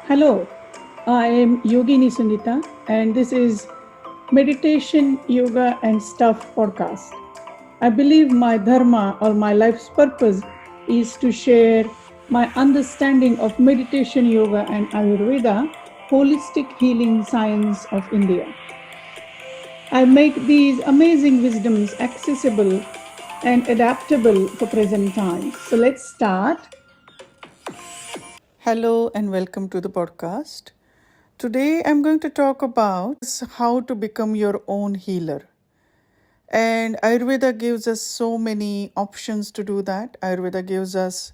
Hello, I am Yogini Sunita, and this is Meditation, Yoga, and Stuff podcast. I believe my dharma or my life's purpose is to share my understanding of meditation, yoga, and Ayurveda, holistic healing science of India. I make these amazing wisdoms accessible and adaptable for present times. So let's start. Hello and welcome to the podcast. Today I'm going to talk about how to become your own healer. And Ayurveda gives us so many options to do that. Ayurveda gives us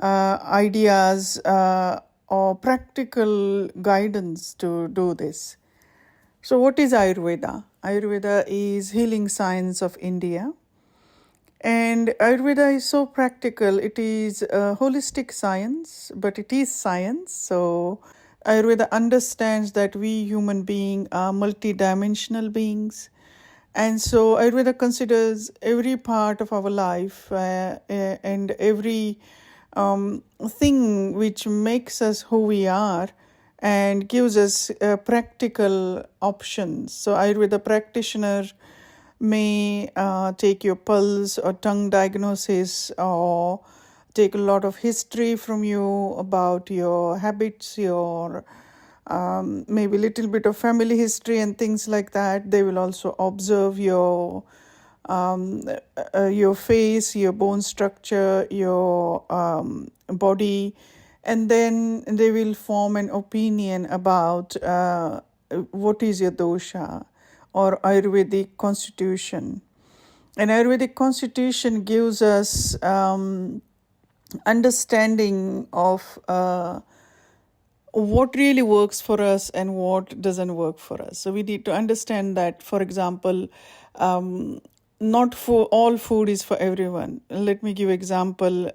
ideas or practical guidance to do this. So what is Ayurveda? Ayurveda is healing science of India. And Ayurveda is so practical. It is a holistic science, but it is science. So Ayurveda understands that we human beings are multidimensional beings. And so Ayurveda considers every part of our life and every thing which makes us who we are and gives us practical options. So Ayurveda practitioner may take your pulse or tongue diagnosis or take a lot of history from you about your habits, your maybe little bit of family history and things like that. They will also observe your face, your bone structure, your body, and then they will form an opinion about what is your dosha or Ayurvedic Constitution. And Ayurvedic Constitution gives us understanding of what really works for us and what doesn't work for us. So we need to understand that, for example, not for all food is for everyone. Let me give example.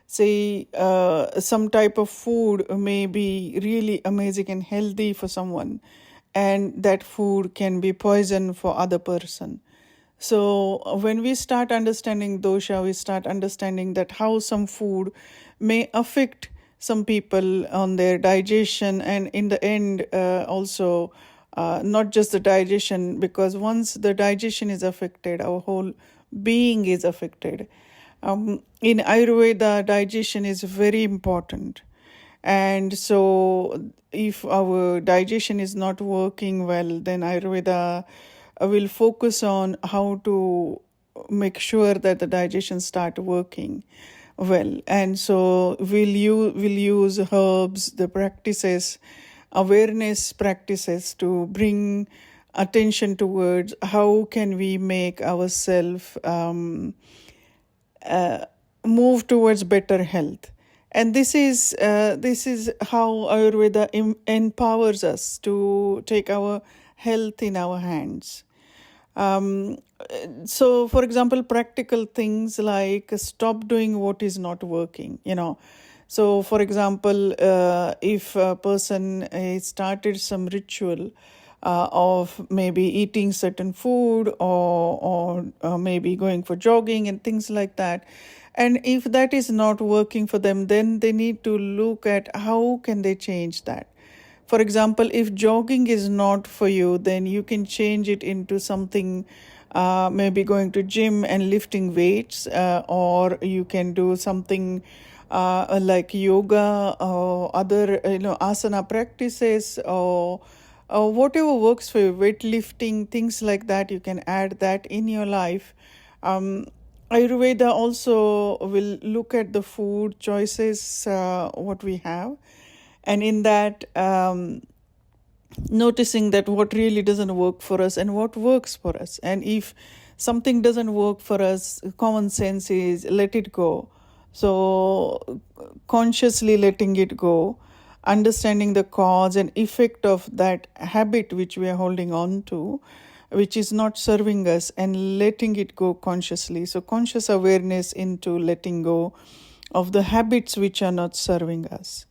Say some type of food may be really amazing and healthy for someone, and that food can be poison for other person. So when we start understanding dosha, we start understanding that how some food may affect some people on their digestion, and in the end also not just the digestion, because once the digestion is affected, our whole being is affected. In Ayurveda, digestion is very important. And so if our digestion is not working well, then Ayurveda will focus on how to make sure that the digestion start working well. And so we'll use herbs, the practices, awareness practices to bring attention towards how can we make ourselves move towards better health. And this is how Ayurveda empowers us to take our health in our hands. So, for example, practical things like stop doing what is not working. So, for example, if a person started some ritual of maybe eating certain food or maybe going for jogging and things like that, and if that is not working for them, then they need to look at how can they change that. For example, if jogging is not for you, then you can change it into something, maybe going to gym and lifting weights, or you can do something like yoga or other asana practices, or whatever works for you, weightlifting, things like that. You can add that in your life. Ayurveda also will look at the food choices what we have, and in that noticing that what really doesn't work for us and what works for us. And if something doesn't work for us, common sense is let it go. So consciously letting it go, understanding the cause and effect of that habit which we are holding on to, which is not serving us, and letting it go consciously. So conscious awareness into letting go of the habits which are not serving us.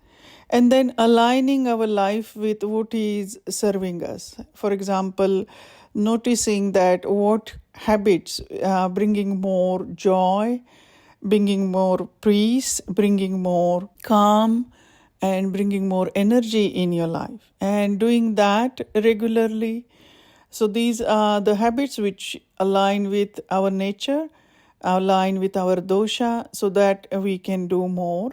And then aligning our life with what is serving us. For example, noticing that what habits are bringing more joy, bringing more peace, bringing more calm, and bringing more energy in your life, and doing that regularly. So these are the habits which align with our nature, align with our dosha, so that we can do more.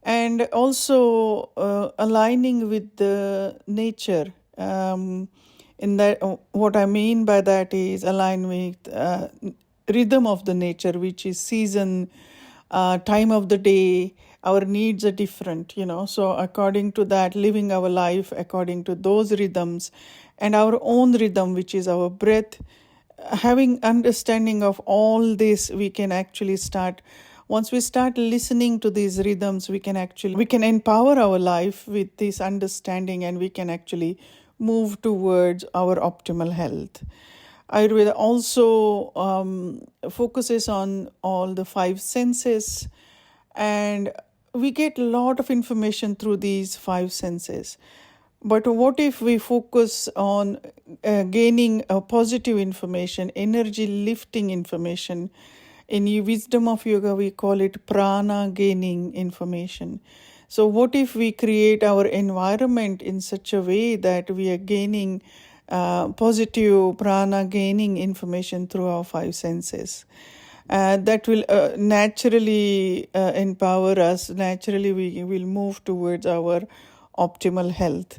And also aligning with the nature. In that, what I mean by that is align with rhythm of the nature, which is season, time of the day. Our needs are different, so according to that, living our life according to those rhythms, and our own rhythm, which is our breath. Having understanding of all this, we can actually start, once we start listening to these rhythms, we can empower our life with this understanding, and we can actually move towards our optimal health. Ayurveda also focuses on all the five senses, and we get a lot of information through these five senses. But what if we focus on gaining a positive information, energy lifting information? In wisdom of yoga, we call it prana gaining information. So, what if we create our environment in such a way that we are gaining positive prana gaining information through our five senses? That will naturally empower us. Naturally, we will move towards our optimal health.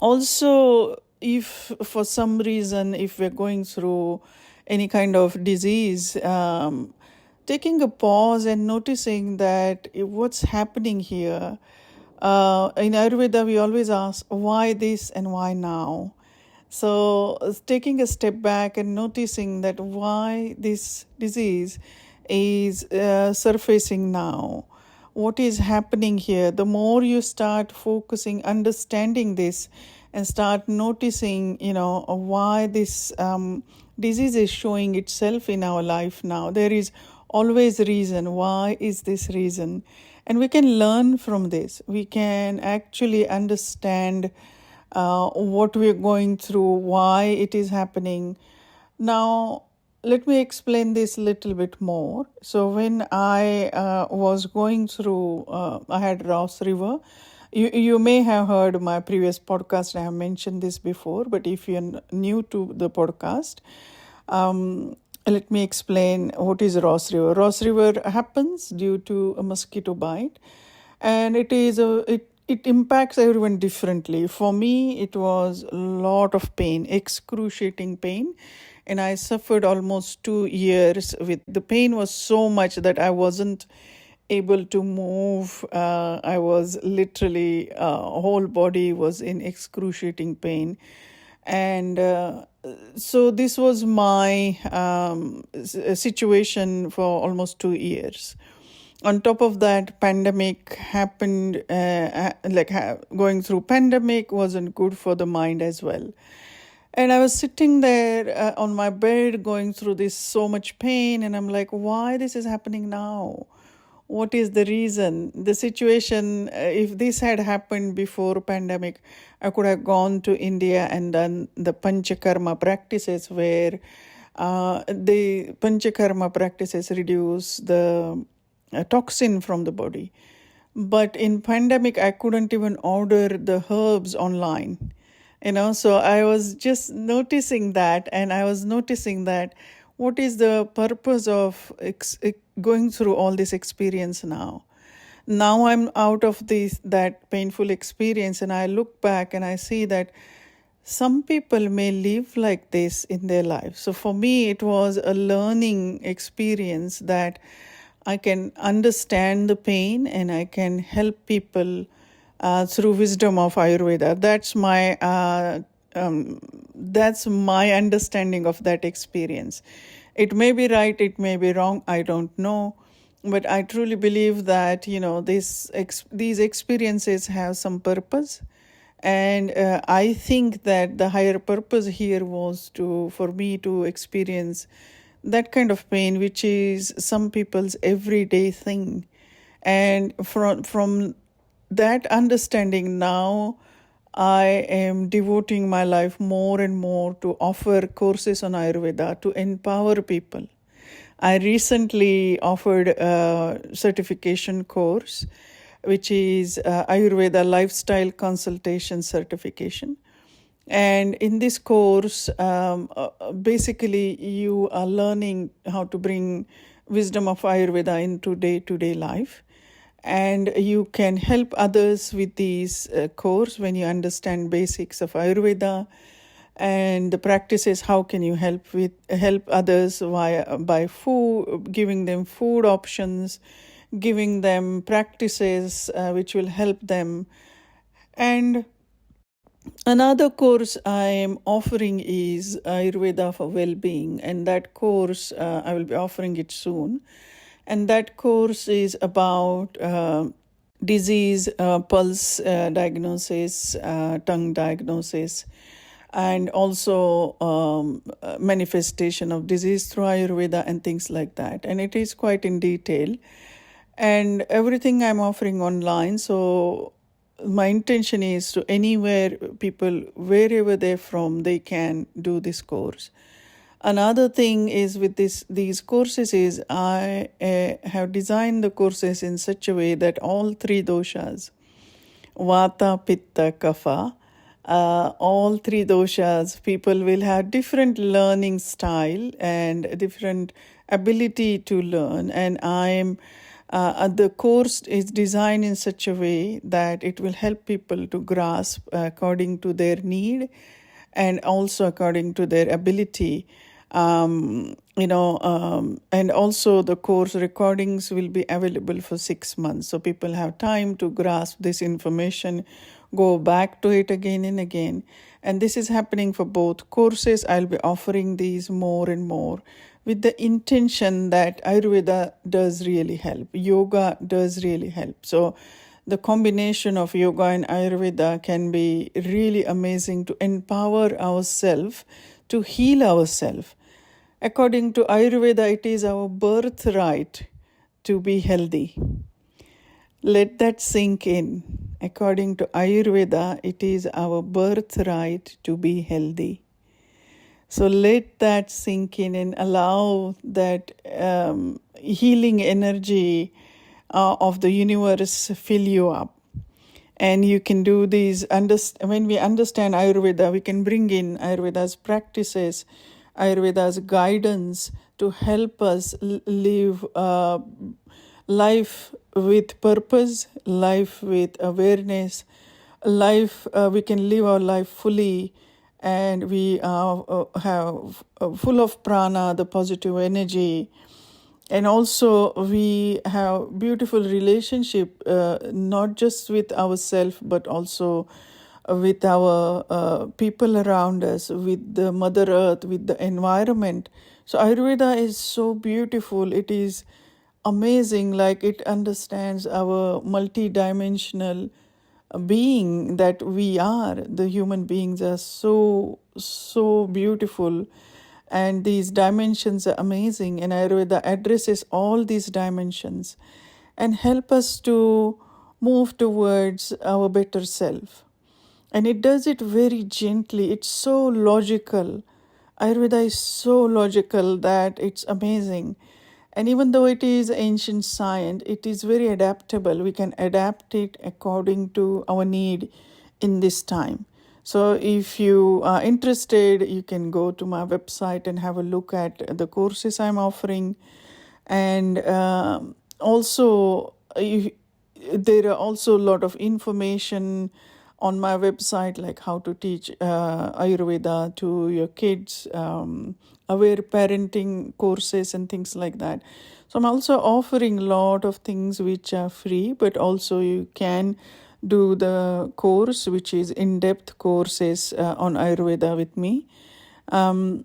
Also, if for some reason, if we're going through any kind of disease, taking a pause and noticing that what's happening here. In Ayurveda, we always ask why this and why now. So, taking a step back and noticing that why this disease is surfacing now, what is happening here, the more you start focusing, understanding this, and start noticing, why this disease is showing itself in our life now. There is always a reason. Why is this reason? And we can learn from this. We can actually understand what we're going through, why it is happening. Now, let me explain this a little bit more. So, when I was going through, I had Ross River. You may have heard my previous podcast. I have mentioned this before, but if you're new to the podcast, let me explain what is Ross River. Ross River happens due to a mosquito bite, and it impacts everyone differently. For me, it was a lot of pain, excruciating pain, and I suffered almost 2 years with the pain was so much that I wasn't able to move. I was literally whole body was in excruciating pain, and so this was my situation for almost 2 years. On top of that, pandemic happened. Going through pandemic wasn't good for the mind as well. And I was sitting there on my bed going through this so much pain, and I'm like, why this is happening now? What is the reason? The situation, if this had happened before pandemic, I could have gone to India and done the Panchakarma practices, where the Panchakarma practices reduce the toxin from the body. But in pandemic, I couldn't even order the herbs online. So I was just noticing that, and I was noticing that what is the purpose of going through all this experience now? Now I'm out of that painful experience, and I look back and I see that some people may live like this in their life. So for me, it was a learning experience that I can understand the pain and I can help people through wisdom of Ayurveda. That's my understanding of that experience. It may be right, it may be wrong, I don't know. But I truly believe that, these experiences have some purpose. And I think that the higher purpose here was for me to experience that kind of pain, which is some people's everyday thing. And from that understanding now, I am devoting my life more and more to offer courses on Ayurveda to empower people. I recently offered a certification course which is Ayurveda Lifestyle Consultation Certification. And in this course, basically, you are learning how to bring wisdom of Ayurveda into day-to-day life. And you can help others with these course when you understand basics of Ayurveda and the practices. How can you help others by food, giving them food options, giving them practices which will help them. And another course I am offering is Ayurveda for Well-being, and that course I will be offering it soon. And that course is about disease, pulse diagnosis, tongue diagnosis, and also manifestation of disease through Ayurveda and things like that. And it is quite in detail. And everything I'm offering online. So my intention is to anywhere people, wherever they're from, they can do this course. Another thing is with these courses is I have designed the courses in such a way that all three doshas, Vata, Pitta, Kapha, all three doshas, people will have different learning style and different ability to learn. And the course is designed in such a way that it will help people to grasp according to their need and also according to their ability. And also the course recordings will be available for 6 months. So people have time to grasp this information, go back to it again and again. And this is happening for both courses. I'll be offering these more and more with the intention that Ayurveda does really help. Yoga does really help. So the combination of yoga and Ayurveda can be really amazing to empower ourselves, to heal ourselves. According to Ayurveda, it is our birthright to be healthy. Let that sink in. According to Ayurveda, it is our birthright to be healthy. So let that sink in and allow that healing energy of the universe fill you up. And you can do these, when we understand Ayurveda, we can bring in Ayurveda's practices, Ayurveda's guidance to help us live life with purpose, life with awareness, life we can live our life fully, and we have full of prana, the positive energy. And also we have beautiful relationship, not just with ourselves, but also with our people around us, with the Mother Earth, with the environment. So Ayurveda is so beautiful. It is amazing. Like it understands our multidimensional being that we are. The human beings are so beautiful. And these dimensions are amazing. And Ayurveda addresses all these dimensions and help us to move towards our better self. And it does it very gently. It's so logical. Ayurveda is so logical that it's amazing. And even though it is ancient science, it is very adaptable. We can adapt it according to our need in this time. So if you are interested, you can go to my website and have a look at the courses I'm offering. And also, there are also a lot of information on my website, like how to teach Ayurveda to your kids, aware parenting courses and things like that. So I'm also offering a lot of things which are free, but also you can do the course, which is in-depth courses on Ayurveda with me. And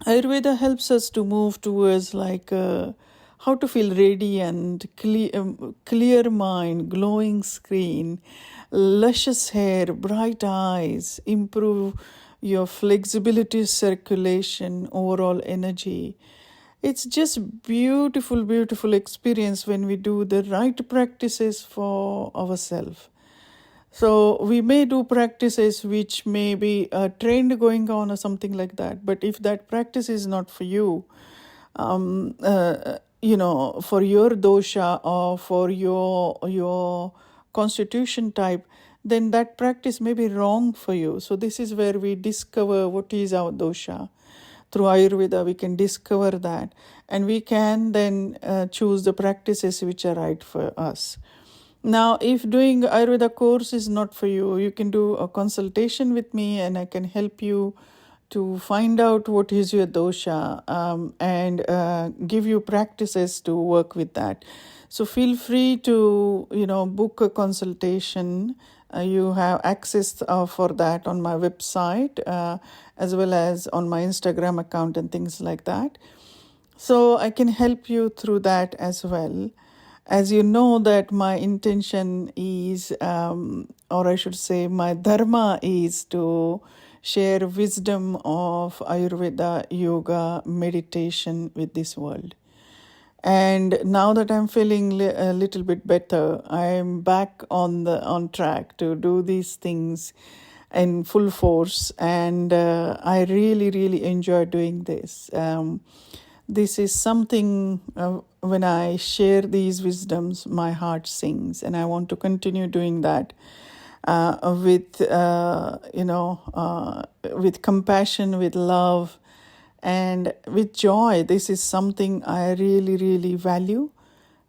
Ayurveda helps us to move towards like how to feel radiant, clear mind, glowing skin, luscious hair, bright eyes, improve your flexibility, circulation, overall energy. It's just beautiful, beautiful experience when we do the right practices for ourselves. So we may do practices which may be a trend going on or something like that. But if that practice is not for you, for your dosha or for your constitution type, then that practice may be wrong for you. So this is where we discover what is our dosha. Through Ayurveda, we can discover that, and we can then choose the practices which are right for us. Now, if doing Ayurveda course is not for you, you can do a consultation with me, and I can help you to find out what is your dosha, and give you practices to work with that. So feel free to book a consultation. You have access for that on my website, as well as on my Instagram account and things like that. So I can help you through that as well. As you know, that my intention is, or I should say, my dharma is to share wisdom of Ayurveda, yoga, meditation with this world. And now that I'm feeling a little bit better, I'm back on track to do these things in full force, and I really, really enjoy doing this. This is something, when I share these wisdoms, my heart sings, and I want to continue doing that with compassion, with love, and with joy. This is something I really, really value,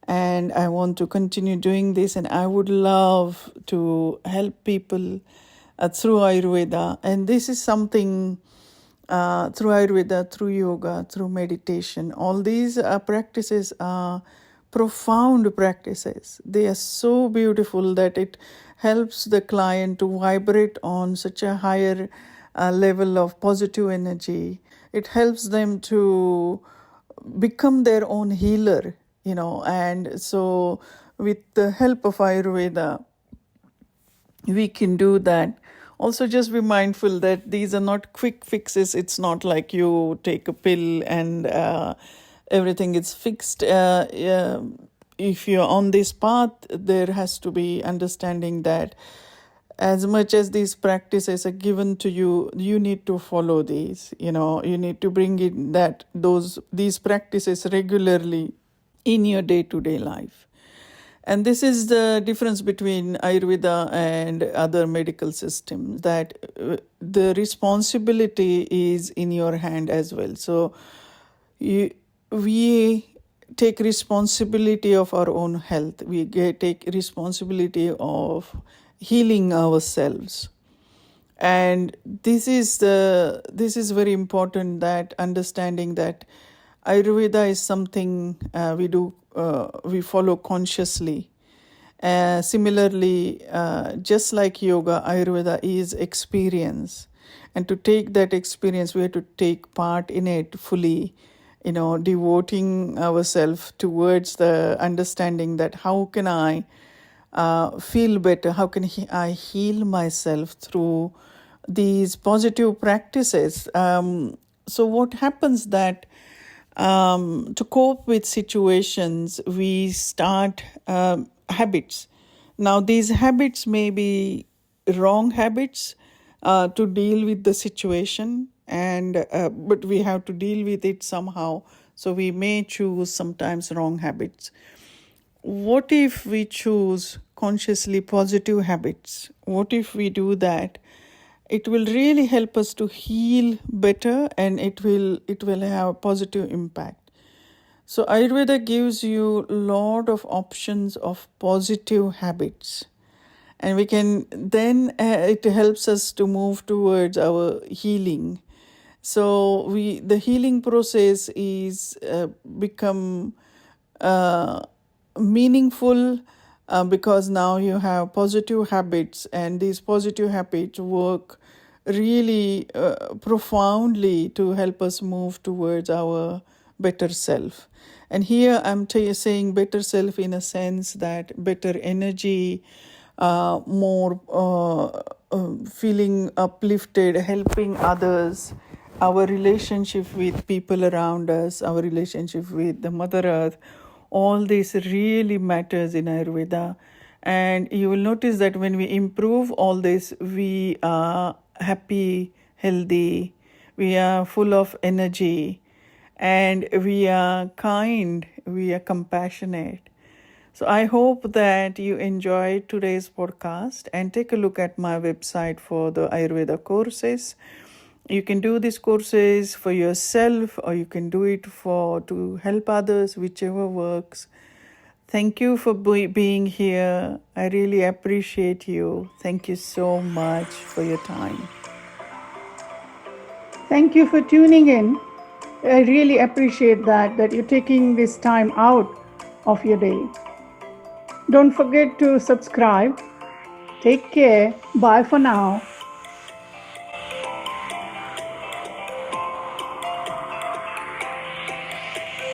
and I want to continue doing this, and I would love to help people through Ayurveda. And this is something through Ayurveda, through yoga, through meditation. All these practices are profound practices. They are so beautiful that it helps the client to vibrate on such a higher level of positive energy. It helps them to become their own healer, and so with the help of Ayurveda, we can do that. Also, just be mindful that these are not quick fixes. It's not like you take a pill and everything is fixed. If you're on this path, there has to be understanding that as much as these practices are given to you, you need to follow these. You need to bring in these practices regularly in your day-to-day life. And this is the difference between Ayurveda and other medical systems, that the responsibility is in your hand as well. So we take responsibility of our own health. We take responsibility of healing ourselves. And this is very important, that understanding that Ayurveda is something we follow consciously. Similarly, just like yoga, Ayurveda is experience. And to take that experience, we have to take part in it fully, devoting ourselves towards the understanding that how can I feel better, how can I heal myself through these positive practices. So what happens that to cope with situations, we start habits. Now, these habits may be wrong habits to deal with the situation, and but we have to deal with it somehow. So we may choose sometimes wrong habits. What if we choose consciously positive habits? What if we do that? It will really help us to heal better, and it will have a positive impact. So Ayurveda gives you a lot of options of positive habits, and we can then it helps us to move towards our healing. So the healing process is become meaningful because now you have positive habits, and these positive habits work really profoundly to help us move towards our better self. And here I'm saying better self in a sense that better energy, more feeling uplifted, helping others, our relationship with people around us, our relationship with the Mother Earth. All this really matters in Ayurveda. And you will notice that when we improve all this, we are happy, healthy, we are full of energy, and we are kind we are compassionate. So I hope that you enjoyed today's podcast and take a look at my website for the Ayurveda courses. You can do these courses for yourself or you can do it to help others, whichever works. Thank you for being here. I really appreciate you. Thank you so much for your time. Thank you for tuning in. I really appreciate that you're taking this time out of your day. Don't forget to subscribe. Take care. Bye for now.